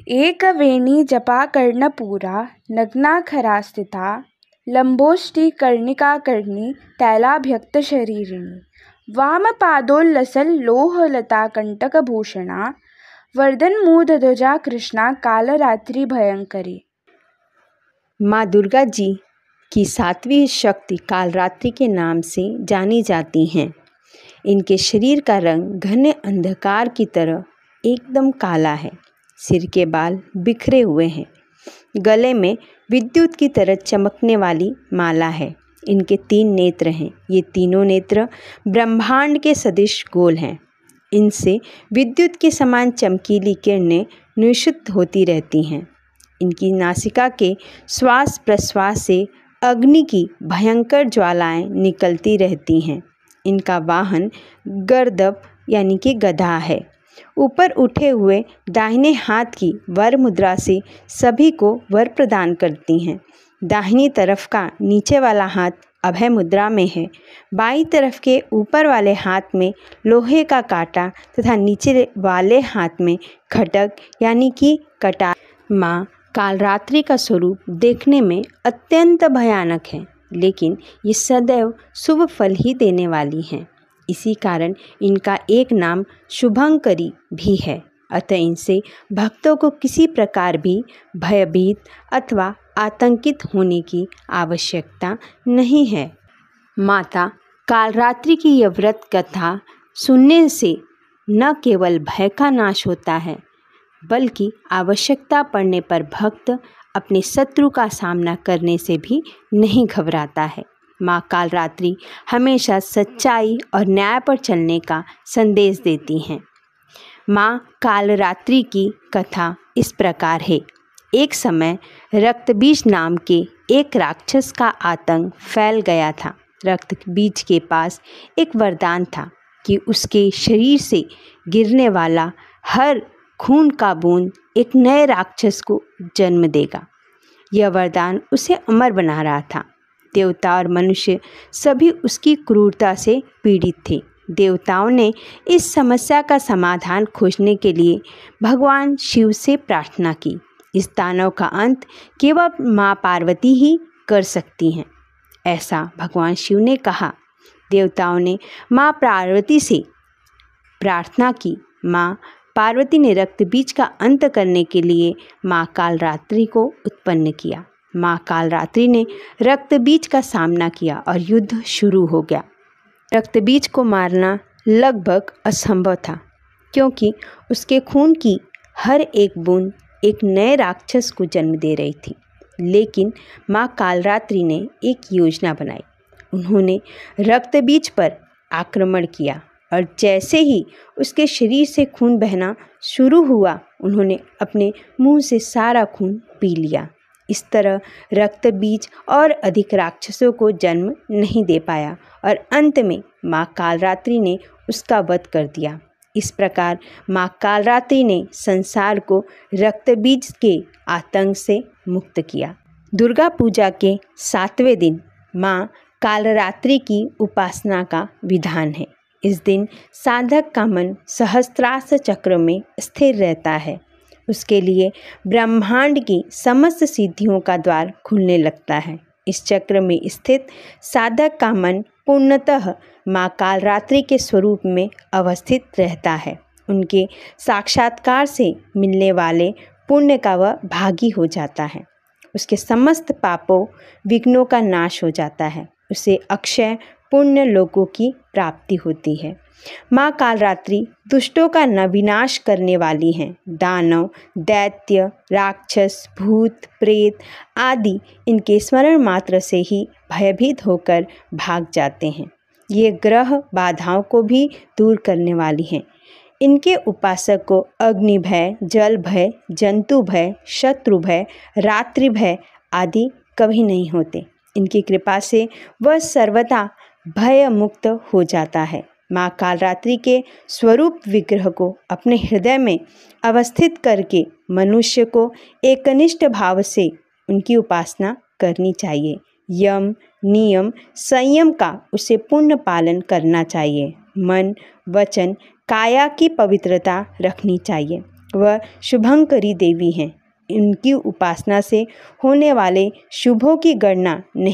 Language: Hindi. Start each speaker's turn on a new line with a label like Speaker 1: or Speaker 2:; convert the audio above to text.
Speaker 1: एक वेणी जपा कर्णपूरा नग्ना खरा स्थिता लंबोष्टी कर्णिका कर्णी तैलाभ्यक्त शरीरिणी वामपादोल्लसल लोहलता कंटकभूषणा वर्धनमूर्धध्वजा कृष्णा कालरात्रि भयंकरी।
Speaker 2: माँ दुर्गा जी की सातवीं शक्ति कालरात्रि के नाम से जानी जाती हैं। इनके शरीर का रंग घने अंधकार की तरह एकदम काला है। सिर के बाल बिखरे हुए हैं। गले में विद्युत की तरह चमकने वाली माला है। इनके 3 नेत्र हैं। ये तीनों नेत्र ब्रह्मांड के सदृश गोल हैं। इनसे विद्युत के समान चमकीली किरणें निःसृत होती रहती हैं। इनकी नासिका के श्वास प्रश्वास से अग्नि की भयंकर ज्वालाएं निकलती रहती हैं। इनका वाहन गर्दभ यानी कि गधा है। ऊपर उठे हुए दाहिने हाथ की वर मुद्रा से सभी को वर प्रदान करती हैं। दाहिनी तरफ का नीचे वाला हाथ अभय मुद्रा में है। बाईं तरफ के ऊपर वाले हाथ में लोहे का कांटा तथा नीचे वाले हाथ में खड्ग यानी कि कटार। माँ कालरात्रि का स्वरूप देखने में अत्यंत भयानक है, लेकिन ये सदैव शुभ फल ही देने वाली हैं। इसी कारण इनका एक नाम शुभंकरी भी है। अतः इनसे भक्तों को किसी प्रकार भी भयभीत अथवा आतंकित होने की आवश्यकता नहीं है। माता कालरात्रि की यह व्रत कथा सुनने से न केवल भय का नाश होता है, बल्कि आवश्यकता पड़ने पर भक्त अपने शत्रु का सामना करने से भी नहीं घबराता है। माँ कालरात्रि हमेशा सच्चाई और न्याय पर चलने का संदेश देती हैं। माँ कालरात्रि की कथा इस प्रकार है। एक समय रक्तबीज नाम के एक राक्षस का आतंक फैल गया था। रक्तबीज के पास एक वरदान था कि उसके शरीर से गिरने वाला हर खून का बूंद एक नए राक्षस को जन्म देगा। यह वरदान उसे अमर बना रहा था। देवता और मनुष्य सभी उसकी क्रूरता से पीड़ित थे। देवताओं ने इस समस्या का समाधान खोजने के लिए भगवान शिव से प्रार्थना की। इस दानव का अंत केवल माँ पार्वती ही कर सकती हैं, ऐसा भगवान शिव ने कहा। देवताओं ने माँ पार्वती से प्रार्थना की। माँ पार्वती ने रक्तबीज का अंत करने के लिए माँ कालरात्रि को उत्पन्न किया। माँ कालरात्रि ने रक्तबीज का सामना किया और युद्ध शुरू हो गया। रक्तबीज को मारना लगभग असंभव था, क्योंकि उसके खून की हर एक बूंद एक नए राक्षस को जन्म दे रही थी। लेकिन माँ कालरात्रि ने एक योजना बनाई। उन्होंने रक्तबीज पर आक्रमण किया और जैसे ही उसके शरीर से खून बहना शुरू हुआ, उन्होंने अपने मुंह से सारा खून पी लिया। इस तरह रक्तबीज और अधिक राक्षसों को जन्म नहीं दे पाया और अंत में माँ कालरात्रि ने उसका वध कर दिया। इस प्रकार माँ कालरात्रि ने संसार को रक्तबीज के आतंक से मुक्त किया। दुर्गा पूजा के 7वें दिन माँ कालरात्रि की उपासना का विधान है। इस दिन साधक का मन सहस्त्रार चक्र में स्थिर रहता है। उसके लिए ब्रह्मांड की समस्त सिद्धियों का द्वार खुलने लगता है। इस चक्र में स्थित साधक का मन पूर्णतः माँ कालरात्रि के स्वरूप में अवस्थित रहता है। उनके साक्षात्कार से मिलने वाले पुण्य का वह भागी हो जाता है। उसके समस्त पापों विघ्नों का नाश हो जाता है। उसे अक्षय पुण्य लोकों की प्राप्ति होती है। माँ कालरात्रि दुष्टों का विनाश करने वाली हैं। दानव, दैत्य, राक्षस, भूत, प्रेत आदि इनके स्मरण मात्र से ही भयभीत होकर भाग जाते हैं। ये ग्रह बाधाओं को भी दूर करने वाली हैं। इनके उपासक को अग्नि भय, जल भय, जंतु भय, शत्रु भय, रात्रि भय आदि कभी नहीं होते। इनकी कृपा से वह सर्वदा भय मुक्त हो जाता है। माँ कालरात्रि के स्वरूप विग्रह को अपने हृदय में अवस्थित करके मनुष्य को एकनिष्ठ भाव से उनकी उपासना करनी चाहिए। यम, नियम, संयम का उसे पूर्ण पालन करना चाहिए। मन, वचन, काया की पवित्रता रखनी चाहिए। वह शुभंकरी देवी हैं। इनकी उपासना से होने वाले शुभों की गणना नहीं